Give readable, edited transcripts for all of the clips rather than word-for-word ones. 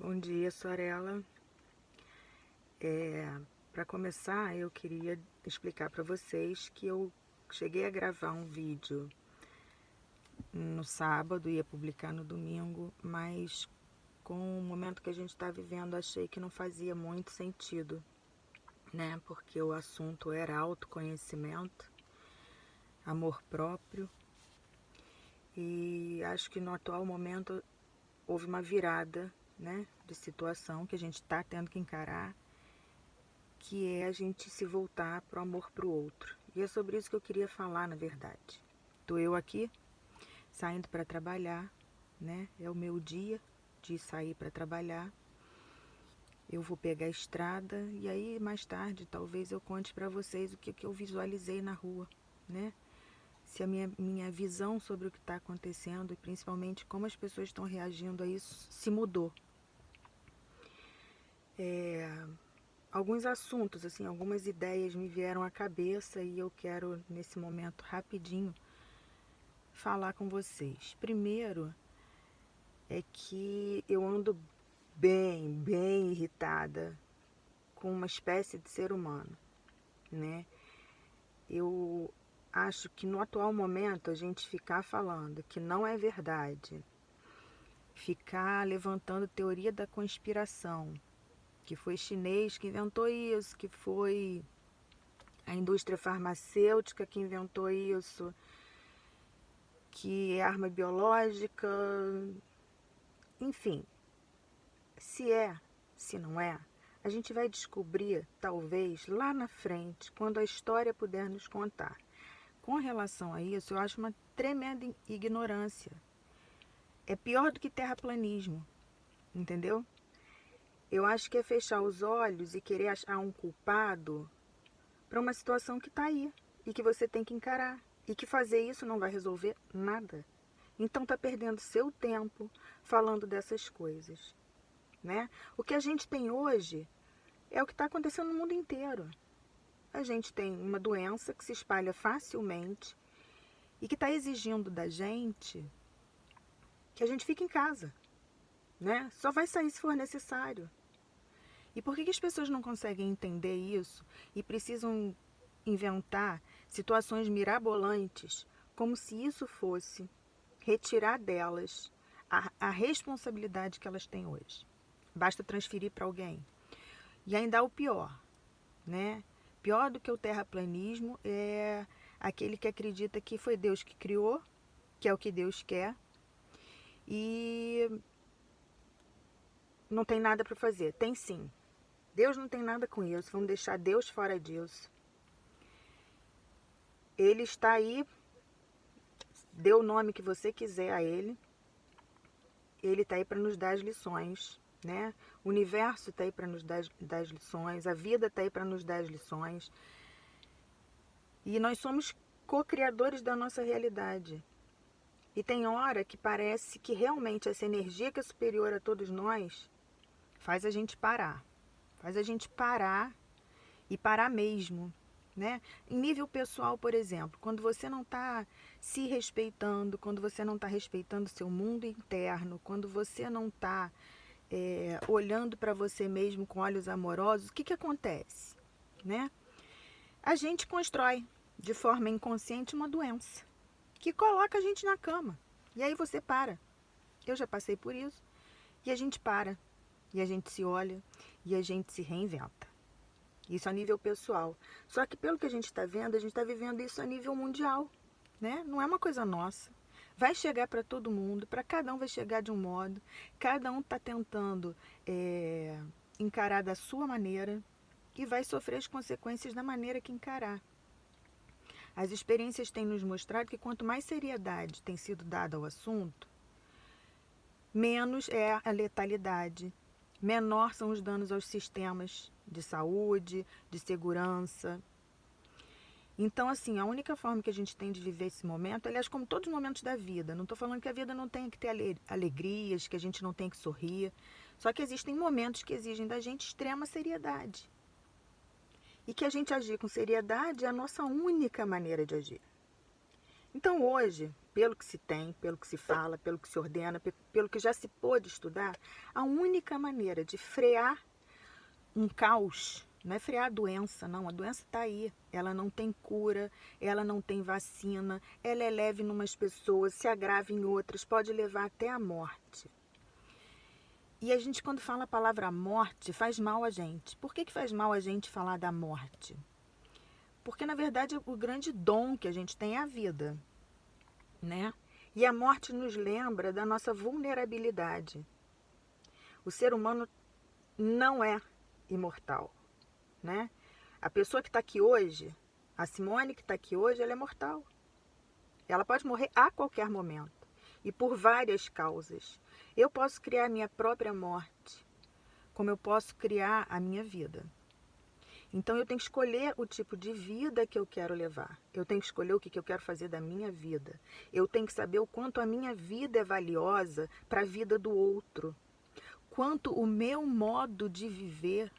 Bom dia, Sorella. Para começar, eu queria explicar para vocês que eu cheguei a gravar um vídeo no sábado, ia publicar no domingo, mas com o momento que a gente está vivendo, achei que não fazia muito sentido, né? Porque o assunto era autoconhecimento, amor próprio, e acho que no atual momento houve uma virada, né, de situação que a gente está tendo que encarar, que é a gente se voltar para o amor para o outro. E é sobre isso que eu queria falar, na verdade. Estou eu aqui, saindo para trabalhar, né? É o meu dia de sair para trabalhar. Eu vou pegar a estrada e aí mais tarde talvez eu conte para vocês o que eu visualizei na rua, né? Se a minha visão sobre o que está acontecendo e principalmente como as pessoas estão reagindo a isso se mudou. Alguns assuntos, assim, algumas ideias me vieram à cabeça e eu quero, nesse momento, rapidinho, falar com vocês. Primeiro é que eu ando bem irritada com uma espécie de ser humano, né? Eu acho que no atual momento a gente ficar falando que não é verdade, ficar levantando teoria da conspiração, que foi chinês que inventou isso, que foi a indústria farmacêutica que inventou isso, que é arma biológica, enfim, se é, se não é, a gente vai descobrir, talvez, lá na frente, quando a história puder nos contar. Com relação a isso, eu acho uma tremenda ignorância. É pior do que terraplanismo, entendeu? Eu acho que é fechar os olhos e querer achar um culpado para uma situação que está aí e que você tem que encarar. E que fazer isso não vai resolver nada. Então está perdendo seu tempo falando dessas coisas, né? O que a gente tem hoje é o que está acontecendo no mundo inteiro. A gente tem uma doença que se espalha facilmente e que está exigindo da gente que a gente fique em casa, né? Só vai sair se for necessário. E por que as pessoas não conseguem entender isso e precisam inventar situações mirabolantes como se isso fosse retirar delas a responsabilidade que elas têm hoje? Basta transferir para alguém. E ainda há o pior, né? Pior do que o terraplanismo é aquele que acredita que foi Deus que criou, que é o que Deus quer, e não tem nada para fazer. Tem sim. Deus não tem nada com isso. Vamos deixar Deus fora disso. Ele está aí, dê o nome que você quiser a ele. Ele está aí para nos dar as lições, né? O universo está aí para nos dar as lições, a vida está aí para nos dar as lições. E nós somos co-criadores da nossa realidade. E tem hora que parece que realmente essa energia que é superior a todos nós faz a gente parar. Faz a gente parar e parar mesmo, né? Em nível pessoal, por exemplo, quando você não está se respeitando, quando você não está respeitando o seu mundo interno, quando você não está olhando para você mesmo com olhos amorosos, o que acontece, né? A gente constrói de forma inconsciente uma doença que coloca a gente na cama. E aí você para. Eu já passei por isso. E a gente para. E a gente se olha. E a gente se reinventa. Isso a nível pessoal. Só que pelo que a gente está vendo, a gente está vivendo isso a nível mundial, né? Não é uma coisa nossa. Vai chegar para todo mundo, para cada um vai chegar de um modo. Cada um está tentando encarar da sua maneira e vai sofrer as consequências da maneira que encarar. As experiências têm nos mostrado que quanto mais seriedade tem sido dada ao assunto, menos é a letalidade, menor são os danos aos sistemas de saúde, de segurança. Então, assim, a única forma que a gente tem de viver esse momento, aliás, como todos os momentos da vida, não estou falando que a vida não tem que ter alegrias, que a gente não tem que sorrir, só que existem momentos que exigem da gente extrema seriedade. E que a gente agir com seriedade é a nossa única maneira de agir. Então hoje, pelo que se tem, pelo que se fala, pelo que se ordena, pelo que já se pôde estudar, a única maneira de frear um caos não é frear a doença, não. A doença está aí. Ela não tem cura, ela não tem vacina, ela é leve em umas pessoas, se agrava em outras, pode levar até a morte. E a gente, quando fala a palavra morte, faz mal a gente. Por que faz mal a gente falar da morte? Porque, na verdade, o grande dom que a gente tem é a vida, né? E a morte nos lembra da nossa vulnerabilidade. O ser humano não é imortal, né? A pessoa que está aqui hoje, a Simone que está aqui hoje, ela é mortal. Ela pode morrer a qualquer momento e por várias causas. Eu posso criar a minha própria morte, como eu posso criar a minha vida. Então eu tenho que escolher o tipo de vida que eu quero levar. Eu tenho que escolher o que eu quero fazer da minha vida. Eu tenho que saber o quanto a minha vida é valiosa para a vida do outro. Quanto o meu modo de viver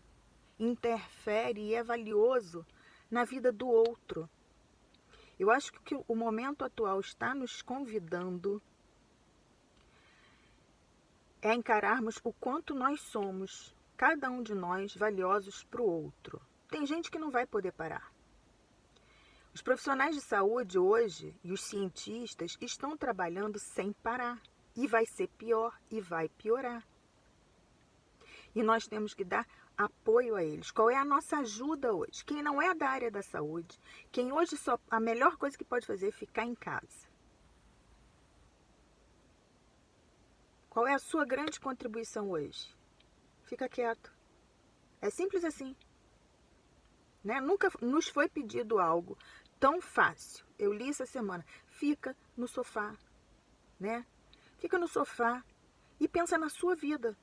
interfere e é valioso na vida do outro. Eu acho que o momento atual está nos convidando a encararmos o quanto nós somos, cada um de nós, valiosos para o outro. Tem gente que não vai poder parar. Os profissionais de saúde hoje e os cientistas estão trabalhando sem parar. E vai ser pior e vai piorar. E nós temos que dar apoio a eles. Qual é a nossa ajuda hoje? Quem não é da área da saúde, quem hoje só a melhor coisa que pode fazer é ficar em casa. Qual é a sua grande contribuição hoje? Fica quieto. É simples assim. Né? Nunca nos foi pedido algo tão fácil. Eu li essa semana. Fica no sofá. Né? Fica no sofá e pensa na sua vida.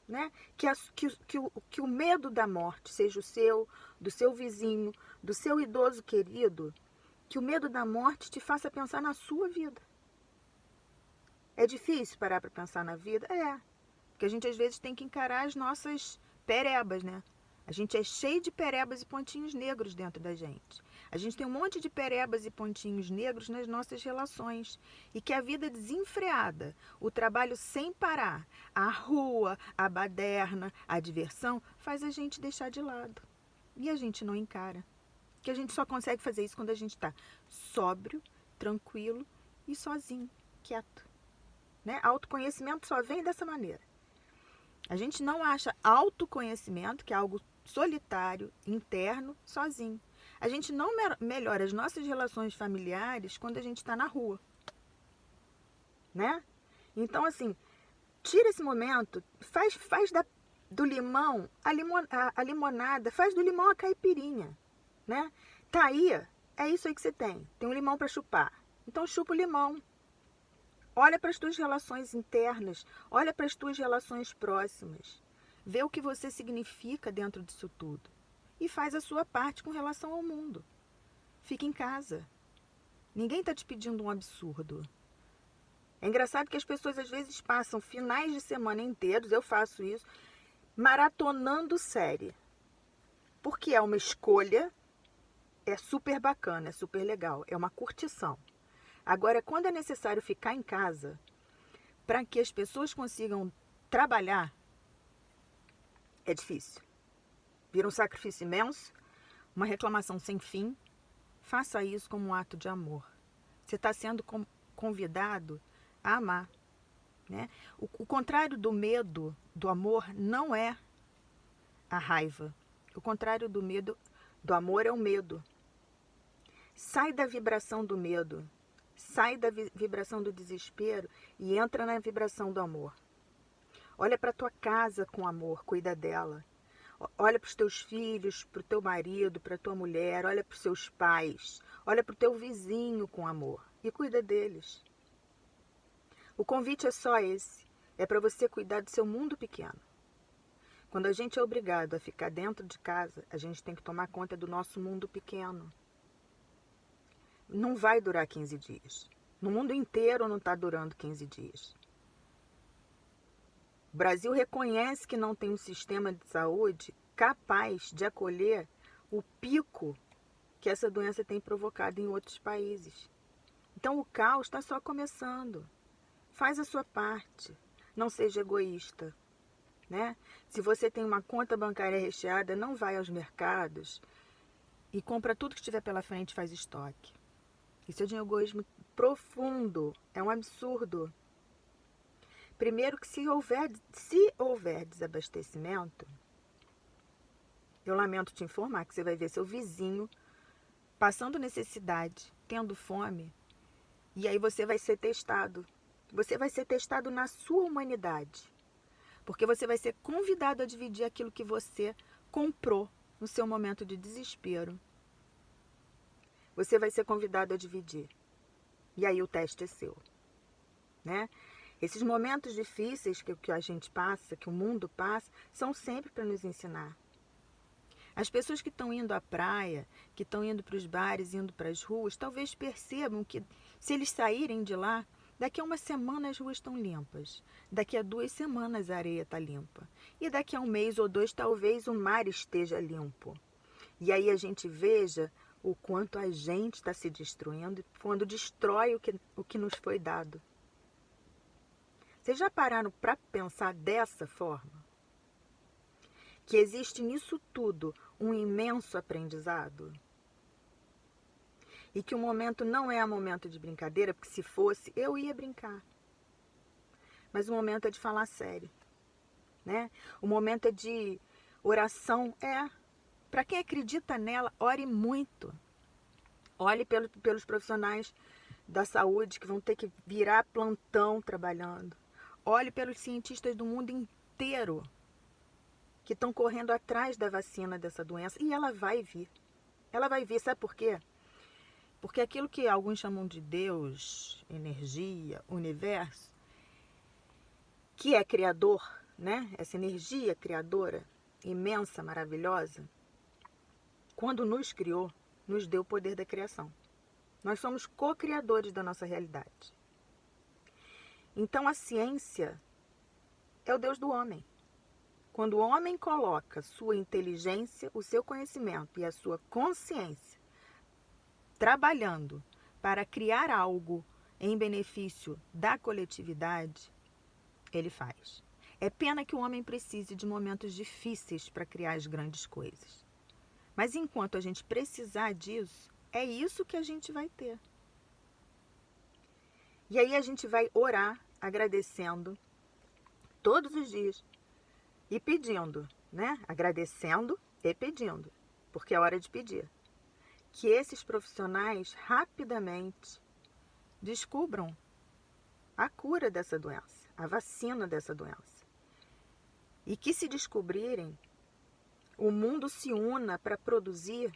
Né? Que o medo da morte, seja o seu, do seu vizinho, do seu idoso querido, que o medo da morte te faça pensar na sua vida. É difícil parar para pensar na vida? É. Porque a gente às vezes tem que encarar as nossas perebas, né? A gente é cheio de perebas e pontinhos negros dentro da gente. A gente tem um monte de perebas e pontinhos negros nas nossas relações. E que a vida desenfreada, o trabalho sem parar, a rua, a baderna, a diversão, faz a gente deixar de lado. E a gente não encara. Que a gente só consegue fazer isso quando a gente está sóbrio, tranquilo e sozinho, quieto. Né? Autoconhecimento só vem dessa maneira. A gente não acha autoconhecimento, que é algo solitário, interno, sozinho. A gente não melhora as nossas relações familiares quando a gente está na rua. Né? Então, assim, tira esse momento, faz do limão a limonada, faz do limão a caipirinha. Né? Tá aí, é isso aí que você tem. Tem um limão para chupar. Então, chupa o limão. Olha para as tuas relações internas, olha para as tuas relações próximas. Vê o que você significa dentro disso tudo. E faz a sua parte com relação ao mundo. Fica em casa. Ninguém está te pedindo um absurdo. É engraçado que as pessoas às vezes passam finais de semana inteiros, eu faço isso, maratonando série. Porque é uma escolha, é super bacana, é super legal, é uma curtição. Agora, quando é necessário ficar em casa para que as pessoas consigam trabalhar, é difícil. Vira um sacrifício imenso, uma reclamação sem fim. Faça isso como um ato de amor. Você está sendo convidado a amar. Né? O contrário do medo, do amor, não é a raiva. O contrário do medo, do amor é o medo. Sai da vibração do medo. Sai da vibração do desespero e entra na vibração do amor. Olha para a tua casa com amor, cuida dela. Olha para os teus filhos, para o teu marido, para a tua mulher, olha para os seus pais, olha para o teu vizinho com amor e cuida deles. O convite é só esse, é para você cuidar do seu mundo pequeno. Quando a gente é obrigado a ficar dentro de casa, a gente tem que tomar conta do nosso mundo pequeno. Não vai durar 15 dias. No mundo inteiro não está durando 15 dias. O Brasil reconhece que não tem um sistema de saúde capaz de acolher o pico que essa doença tem provocado em outros países. Então, Então o caos está só começando. Faz a sua parte. Não seja egoísta, né? Se você tem uma conta bancária recheada, não vai aos mercados e compra tudo que estiver pela frente e faz estoque. Isso é de um egoísmo profundo. É um absurdo. Primeiro que se houver desabastecimento, eu lamento te informar que você vai ver seu vizinho passando necessidade, tendo fome, e aí você vai ser testado. Você vai ser testado na sua humanidade. Porque você vai ser convidado a dividir aquilo que você comprou no seu momento de desespero. Você vai ser convidado a dividir. E aí o teste é seu, né? Esses momentos difíceis que a gente passa, que o mundo passa, são sempre para nos ensinar. As pessoas que estão indo à praia, que estão indo para os bares, indo para as ruas, talvez percebam que se eles saírem de lá, daqui a uma semana as ruas estão limpas. Daqui a 2 semanas a areia está limpa. E daqui a 1 mês ou 2, talvez o mar esteja limpo. E aí a gente veja o quanto a gente está se destruindo quando destrói o que nos foi dado. Vocês já pararam para pensar dessa forma? Que existe nisso tudo um imenso aprendizado? E que o momento não é um momento de brincadeira, porque se fosse, eu ia brincar. Mas o momento é de falar sério, né? O momento é de oração. Para quem acredita nela, ore muito. Olhe pelos profissionais da saúde que vão ter que virar plantão trabalhando. Olhe pelos cientistas do mundo inteiro que estão correndo atrás da vacina dessa doença. E ela vai vir. Ela vai vir, sabe por quê? Porque aquilo que alguns chamam de Deus, energia, universo, que é criador, né? Essa energia criadora, imensa, maravilhosa, quando nos criou, nos deu o poder da criação. Nós somos co-criadores da nossa realidade. Então a ciência é o Deus do homem. Quando o homem coloca sua inteligência, o seu conhecimento e a sua consciência trabalhando para criar algo em benefício da coletividade, ele faz. É pena que o homem precise de momentos difíceis para criar as grandes coisas. Mas enquanto a gente precisar disso, é isso que a gente vai ter. E aí a gente vai orar agradecendo todos os dias e pedindo, né? Agradecendo e pedindo, porque é hora de pedir. Que esses profissionais rapidamente descubram a cura dessa doença, a vacina dessa doença. E que se descobrirem, o mundo se una para produzir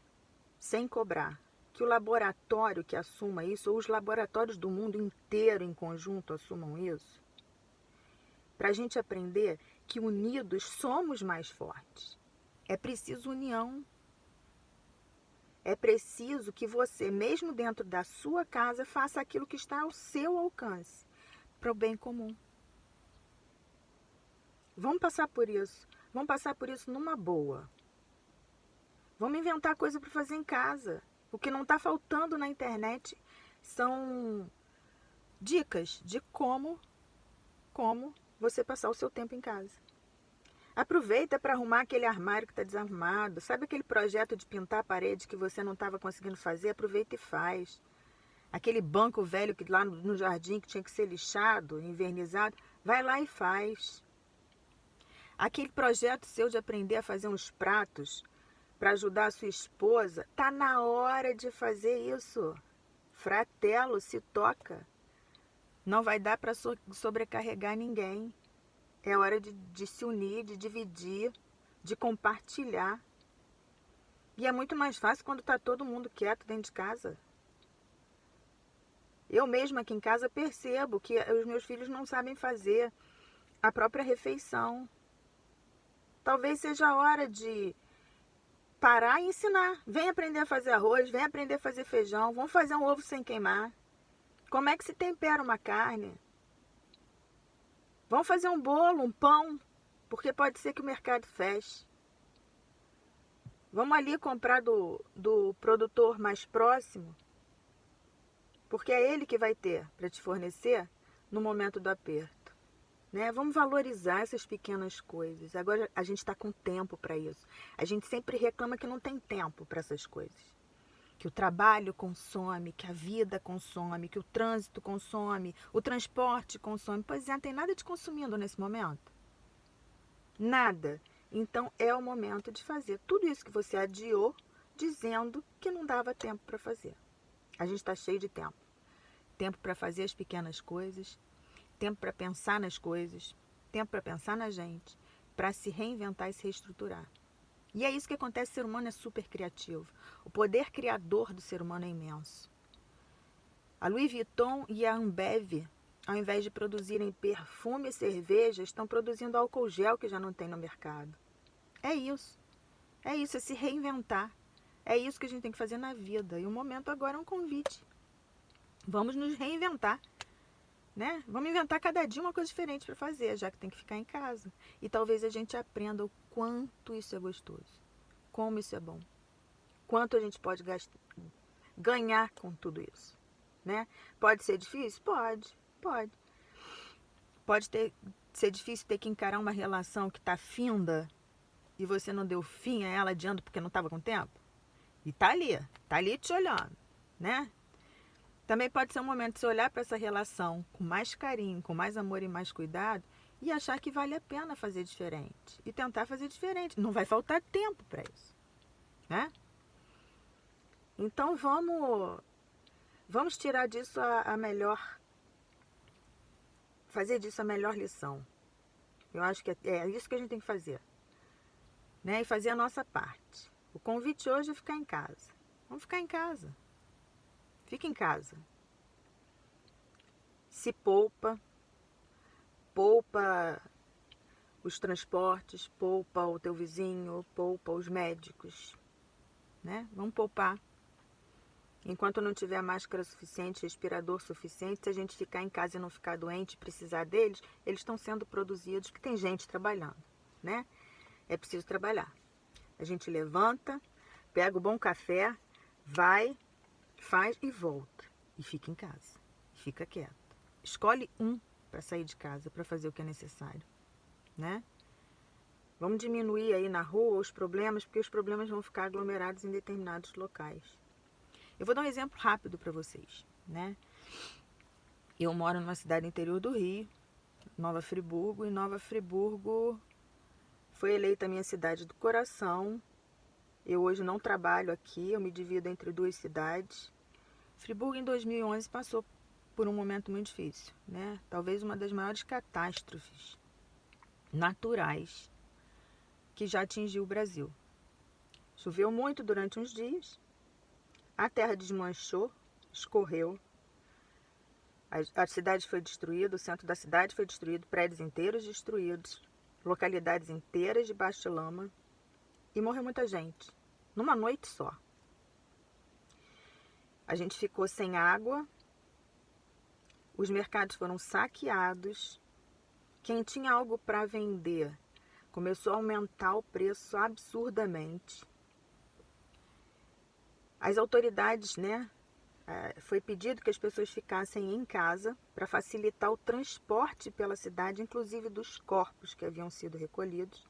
sem cobrar. Que o laboratório que assuma isso, ou os laboratórios do mundo inteiro em conjunto assumam isso, para a gente aprender que unidos somos mais fortes. É preciso união. É preciso que você, mesmo dentro da sua casa, faça aquilo que está ao seu alcance, para o bem comum. Vamos passar por isso. Vamos passar por isso numa boa. Vamos inventar coisa para fazer em casa. O que não está faltando na internet são dicas de como você passar o seu tempo em casa. Aproveita para arrumar aquele armário que está desarrumado. Sabe aquele projeto de pintar a parede que você não estava conseguindo fazer? Aproveita e faz. Aquele banco velho que lá no jardim que tinha que ser lixado, invernizado, vai lá e faz. Aquele projeto seu de aprender a fazer uns pratos para ajudar a sua esposa, tá na hora de fazer isso. Fratelo, se toca. Não vai dar para sobrecarregar ninguém. É hora de se unir, de dividir, de compartilhar. E é muito mais fácil quando está todo mundo quieto dentro de casa. Eu mesma aqui em casa percebo que os meus filhos não sabem fazer a própria refeição. Talvez seja a hora de parar e ensinar. Vem aprender a fazer arroz, vem aprender a fazer feijão, vamos fazer um ovo sem queimar. Como é que se tempera uma carne? Vamos fazer um bolo, um pão, porque pode ser que o mercado feche. Vamos ali comprar do produtor mais próximo. Porque é ele que vai ter para te fornecer no momento do aperto. Né? Vamos valorizar essas pequenas coisas. Agora a gente está com tempo para isso. A gente sempre reclama que não tem tempo para essas coisas. Que o trabalho consome, que a vida consome, que o trânsito consome, o transporte consome. Pois é, não tem nada te consumindo nesse momento. Nada. Então é o momento de fazer tudo isso que você adiou, dizendo que não dava tempo para fazer. A gente está cheio de tempo. Tempo para fazer as pequenas coisas, tempo para pensar nas coisas, tempo para pensar na gente, para se reinventar e se reestruturar. E é isso que acontece, o ser humano é super criativo. O poder criador do ser humano é imenso. A Louis Vuitton e a Ambev, ao invés de produzirem perfume e cerveja, estão produzindo álcool gel que já não tem no mercado. É isso. É isso, é se reinventar. É isso que a gente tem que fazer na vida. E o momento agora é um convite. Vamos nos reinventar. Né? Vamos inventar cada dia uma coisa diferente para fazer, já que tem que ficar em casa. E talvez a gente aprenda o quanto isso é gostoso, como isso é bom, quanto a gente pode ganhar com tudo isso. Né? Pode ser difícil? Pode. Pode ser difícil ter que encarar uma relação que está finda e você não deu fim a ela adiando porque não estava com tempo? E tá ali te olhando, né? Também pode ser um momento de você olhar para essa relação com mais carinho, com mais amor e mais cuidado e achar que vale a pena fazer diferente. E tentar fazer diferente. Não vai faltar tempo para isso. Né? Então vamos tirar disso a melhor. Fazer disso a melhor lição. Eu acho que é isso que a gente tem que fazer. Né? E fazer a nossa parte. O convite hoje é ficar em casa. Vamos ficar em casa. Fica em casa. Se poupa os transportes, poupa o teu vizinho, poupa os médicos, né? Vamos poupar. Enquanto não tiver máscara suficiente, respirador suficiente, se a gente ficar em casa e não ficar doente, precisar deles, eles estão sendo produzidos, que tem gente trabalhando, né? É preciso trabalhar. A gente levanta, pega o bom café, vai, faz e volta. E fica em casa. Fica quieto. Escolhe um para sair de casa, para fazer o que é necessário, né? Vamos diminuir aí na rua os problemas, porque os problemas vão ficar aglomerados em determinados locais. Eu vou dar um exemplo rápido para vocês, né? Eu moro numa cidade interior do Rio, Nova Friburgo, e Nova Friburgo foi eleita a minha cidade do coração. Eu hoje não trabalho aqui, eu me divido entre duas cidades. Friburgo em 2011 passou por um momento muito difícil, né? Talvez uma das maiores catástrofes naturais que já atingiu o Brasil. Choveu muito durante uns dias, a terra desmanchou, escorreu, a cidade foi destruída, o centro da cidade foi destruído, prédios inteiros destruídos, localidades inteiras debaixo de lama, e morreu muita gente, numa noite só. A gente ficou sem água, os mercados foram saqueados, quem tinha algo para vender começou a aumentar o preço absurdamente. As autoridades, né, foi pedido que as pessoas ficassem em casa para facilitar o transporte pela cidade, inclusive dos corpos que haviam sido recolhidos.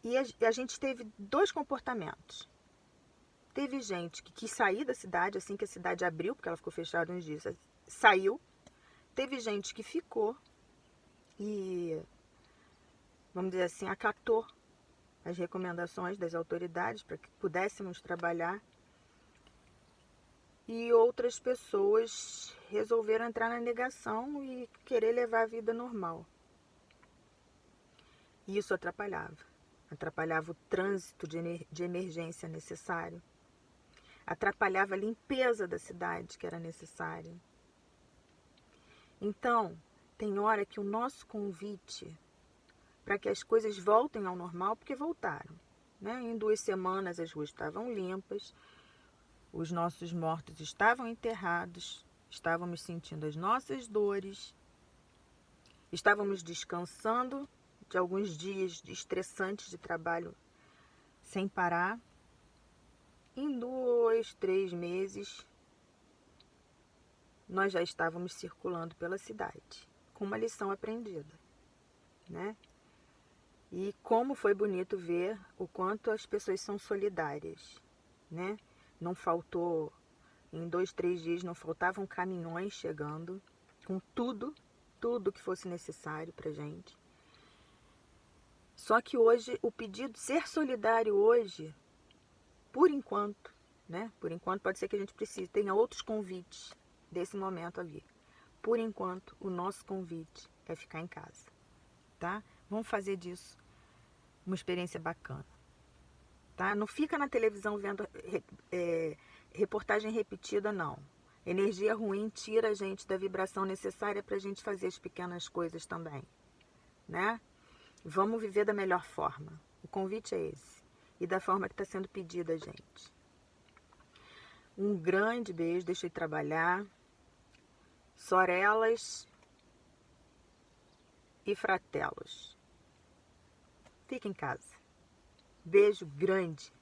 E a gente teve dois comportamentos. Teve gente que quis sair da cidade assim que a cidade abriu, porque ela ficou fechada uns dias, saiu. Teve gente que ficou e, vamos dizer assim, acatou as recomendações das autoridades para que pudéssemos trabalhar. E outras pessoas resolveram entrar na negação e querer levar a vida normal. E isso atrapalhava o trânsito de emergência necessário, atrapalhava a limpeza da cidade que era necessária. Então, tem hora que o nosso convite para que as coisas voltem ao normal, porque voltaram, né? Em 2 semanas as ruas estavam limpas, os nossos mortos estavam enterrados, estávamos sentindo as nossas dores, estávamos descansando de alguns dias estressantes de trabalho sem parar. Em 2, 3 meses, nós já estávamos circulando pela cidade, com uma lição aprendida, né? E como foi bonito ver o quanto as pessoas são solidárias, né? Não faltou, em 2, 3 dias, não faltavam caminhões chegando com tudo que fosse necessário pra gente. Só que hoje, o pedido, ser solidário hoje, por enquanto, né? Por enquanto pode ser que a gente precise, tenha outros convites desse momento a vir. Por enquanto, o nosso convite é ficar em casa, tá? Vamos fazer disso uma experiência bacana, tá? Não fica na televisão vendo reportagem repetida, não. Energia ruim tira a gente da vibração necessária para a gente fazer as pequenas coisas também, né? Vamos viver da melhor forma. O convite é esse. E da forma que está sendo pedida a gente. Um grande beijo, deixa eu ir trabalhar. Sorelas e fratelos. Fique em casa. Beijo grande.